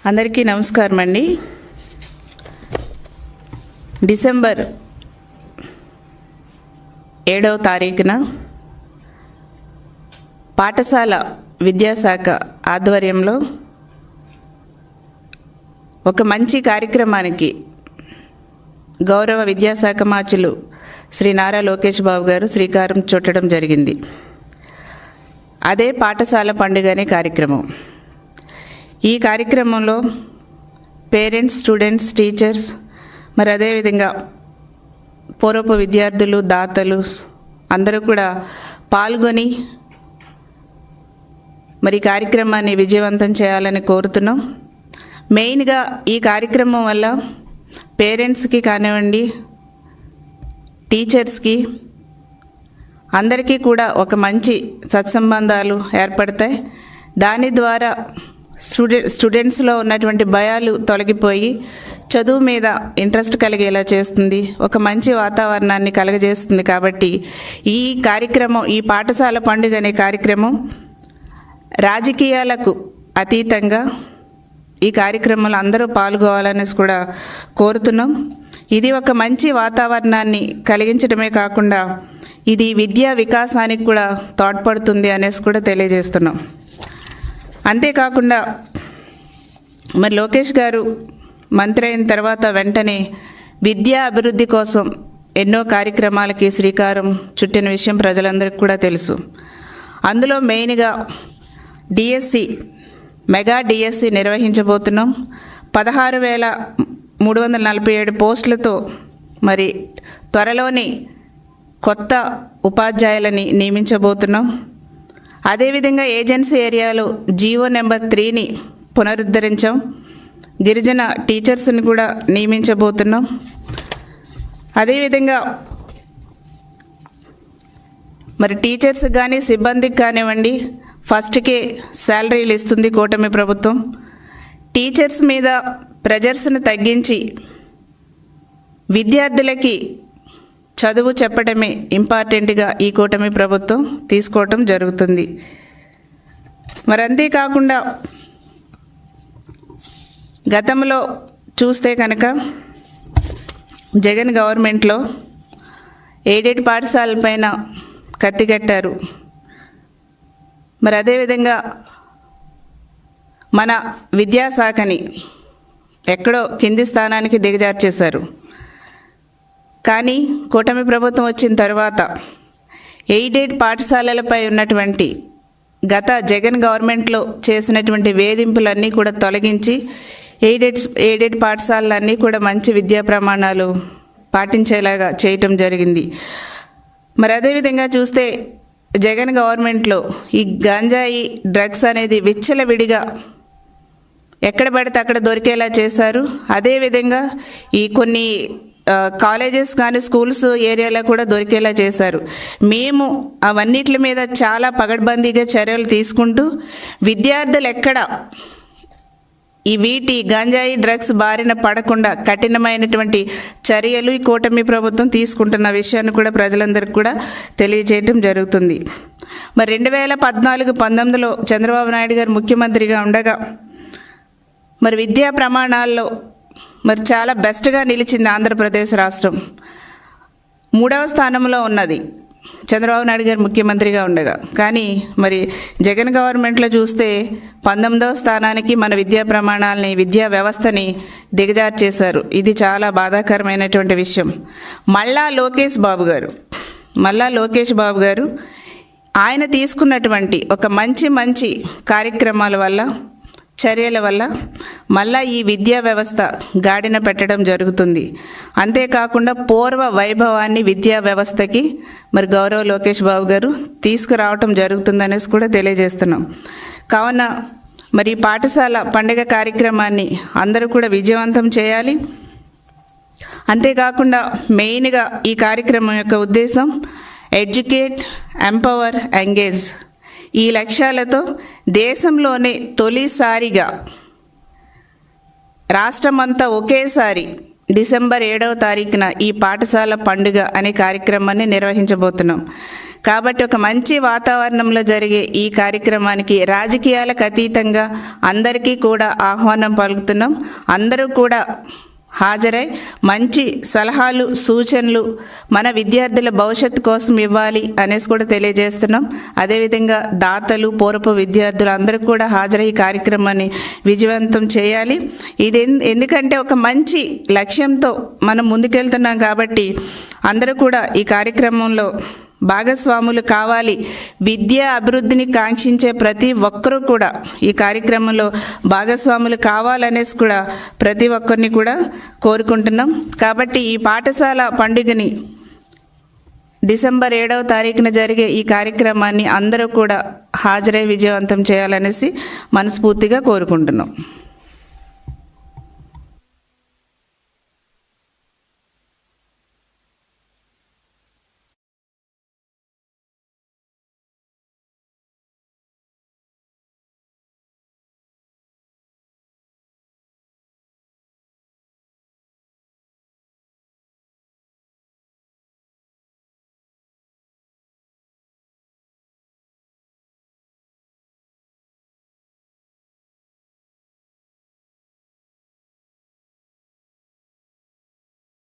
అందరికీ నమస్కారం అండి. డిసెంబర్ 7వ తారీఖున పాఠశాల విద్యాశాఖ ఆధ్వర్యంలో ఒక మంచి కార్యక్రమానికి గౌరవ విద్యాశాఖ మార్చులు శ్రీ నారా లోకేష్ బాబు గారు శ్రీకారం చుట్టడం జరిగింది. అదే పాఠశాల పండుగ అనే కార్యక్రమం. ఈ కార్యక్రమంలో పేరెంట్స్, స్టూడెంట్స్, టీచర్స్, మరి అదేవిధంగా పూర్వపు విద్యార్థులు, దాతలు అందరూ కూడా పాల్గొని మరి కార్యక్రమాన్ని విజయవంతం చేయాలని కోరుతున్నాం. మెయిన్గా ఈ కార్యక్రమం వల్ల పేరెంట్స్కి కానివ్వండి, టీచర్స్కి అందరికీ కూడా ఒక మంచి సత్సంబంధాలు ఏర్పడతాయి. దాని ద్వారా స్టూడెంట్స్లో ఉన్నటువంటి భయాలు తొలగిపోయి చదువు మీద ఇంట్రెస్ట్ కలిగేలా చేస్తుంది, ఒక మంచి వాతావరణాన్ని కలగజేస్తుంది. కాబట్టి ఈ కార్యక్రమం, ఈ పాఠశాల పండుగ అనే కార్యక్రమం రాజకీయాలకు అతీతంగా ఈ కార్యక్రమంలో అందరూ పాల్గొవాలనేసి కూడా కోరుతున్నాం. ఇది ఒక మంచి వాతావరణాన్ని కలిగించడమే కాకుండా ఇది విద్యా వికాసానికి కూడా తోడ్పడుతుంది అనేసి కూడా తెలియజేస్తున్నాం. అంతేకాకుండా మరి లోకేష్ గారు మంత్రి అయిన తర్వాత వెంటనే విద్యా అభివృద్ధి కోసం ఎన్నో కార్యక్రమాలకి శ్రీకారం చుట్టిన విషయం ప్రజలందరికీ కూడా తెలుసు. అందులో మెయిన్గా డిఎస్సి, మెగా డిఎస్సి నిర్వహించబోతున్నాం. 16,347 పోస్టులతో మరి త్వరలోనే కొత్త ఉపాధ్యాయులని నియమించబోతున్నాం. అదేవిధంగా ఏజెన్సీ ఏరియాలో జీవో నెంబర్ 3ని పునరుద్ధరించాం. గిరిజన టీచర్స్ని కూడా నియమించబోతున్నాం. అదేవిధంగా మరి టీచర్స్ కానీ సిబ్బందికి కానివ్వండి ఫస్ట్కే శాలరీలు ఇస్తుంది కూటమి ప్రభుత్వం. టీచర్స్ మీద ప్రెజర్స్ని తగ్గించి విద్యార్థులకి చదువు చెప్పడమే ఇంపార్టెంట్గా ఈ కూటమి ప్రభుత్వం తీసుకోవటం జరుగుతుంది. మరి అంతేకాకుండా గతంలో చూస్తే కనుక జగన్ గవర్నమెంట్లో ఎయిడెడ్ పాఠశాలపైన కత్తిగట్టారు. మరి అదేవిధంగా మన విద్యాశాఖని ఎక్కడో కింది స్థానానికి దిగజార్చేశారు. కానీ కూటమి ప్రభుత్వం వచ్చిన తర్వాత ఎయిడెడ్ పాఠశాలలపై ఉన్నటువంటి గత జగన్ గవర్నమెంట్లో చేసినటువంటి వేధింపులన్నీ కూడా తొలగించి ఎయిడెడ్ పాఠశాలలన్నీ కూడా మంచి విద్యా ప్రమాణాలు పాటించేలాగా చేయటం జరిగింది. మరి అదేవిధంగా చూస్తే జగన్ గవర్నమెంట్లో ఈ గంజాయి, డ్రగ్స్ అనేది విచ్చలవిడిగా ఎక్కడ పడితే అక్కడ దొరికేలా చేశారు. అదేవిధంగా ఈ కొన్ని కాలేజెస్ కానీ స్కూల్స్ ఏరియాలో కూడా దొరికేలా చేశారు. మేము అవన్నిటి మీద చాలా పగడ్బందీగా చర్యలు తీసుకుంటూ విద్యార్థులు ఎక్కడ ఈ వీటి గంజాయి, డ్రగ్స్ బారిన పడకుండా కఠినమైనటువంటి చర్యలు ఈ కూటమి ప్రభుత్వం తీసుకుంటున్న విషయాన్ని కూడా ప్రజలందరికీ కూడా తెలియజేయటం జరుగుతుంది. మరి 2014-19లో చంద్రబాబు నాయుడు గారు ముఖ్యమంత్రిగా ఉండగా మరి విద్యా ప్రమాణాల్లో మరి చాలా బెస్ట్గా నిలిచింది ఆంధ్రప్రదేశ్ రాష్ట్రం. 3వ స్థానంలో ఉన్నది చంద్రబాబు నాయుడు గారు ముఖ్యమంత్రిగా ఉండగా. కానీ మరి జగన్ గవర్నమెంట్లో చూస్తే 19వ స్థానానికి మన విద్యా ప్రమాణాలని, విద్యా వ్యవస్థని దిగజార్చేశారు. ఇది చాలా బాధాకరమైనటువంటి విషయం. మళ్ళా లోకేష్ బాబు గారు ఆయన తీసుకున్నటువంటి ఒక మంచి కార్యక్రమాల వల్ల, చర్యల వల్ల మళ్ళా ఈ విద్యా వ్యవస్థ గాడిన పెట్టడం జరుగుతుంది. అంతేకాకుండా పూర్వ వైభవాన్ని విద్యా వ్యవస్థకి మరి గౌరవ లోకేష్ బాబు గారు తీసుకురావటం జరుగుతుందనేసి కూడా తెలియజేస్తున్నాం. కావున మరి పాఠశాల పండుగ కార్యక్రమాన్ని అందరూ కూడా విజయవంతం చేయాలి. అంతేకాకుండా మెయిన్గా ఈ కార్యక్రమం యొక్క ఉద్దేశం ఎడ్యుకేట్, ఎంపవర్, ఎంగేజ్ ఈ లక్ష్యాలతో దేశంలోనే తొలిసారిగా రాష్ట్రమంతా ఒకేసారి డిసెంబర్ 7వ తారీఖున ఈ పాఠశాల పండుగ అనే కార్యక్రమాన్ని నిర్వహించబోతున్నాం. కాబట్టి ఒక మంచి వాతావరణంలో జరిగే ఈ కార్యక్రమానికి రాజకీయాలకు అతీతంగా అందరికీ కూడా ఆహ్వానం పలుకుతున్నాం. అందరూ కూడా హాజరై మంచి సలహాలు సూచనలు మన విద్యార్థుల భవిష్యత్తు కోసం ఇవ్వాలి అనేసి కూడా తెలియజేస్తున్నాం. అదేవిధంగా దాతలు పూర్వపు విద్యార్థులు అందరూ కూడా హాజరై ఈ కార్యక్రమాన్ని విజయవంతం చేయాలి. ఇది ఎందుకంటే ఒక మంచి లక్ష్యంతో మనం ముందుకెళ్తున్నాం కాబట్టి అందరూ కూడా ఈ కార్యక్రమంలో భాగస్వాములు కావాలి. విద్యా అభివృద్ధిని కాంక్షించే ప్రతి ఒక్కరూ కూడా ఈ కార్యక్రమంలో భాగస్వాములు కావాలనేసి కూడా ప్రతి ఒక్కరిని కూడా కోరుకుంటున్నాం. కాబట్టి ఈ పాఠశాల పండుగని డిసెంబర్ 7వ తారీఖున జరిగే ఈ కార్యక్రమాన్ని అందరూ కూడా హాజరై విజయవంతం చేయాలనేసి మనస్ఫూర్తిగా కోరుకుంటున్నాం.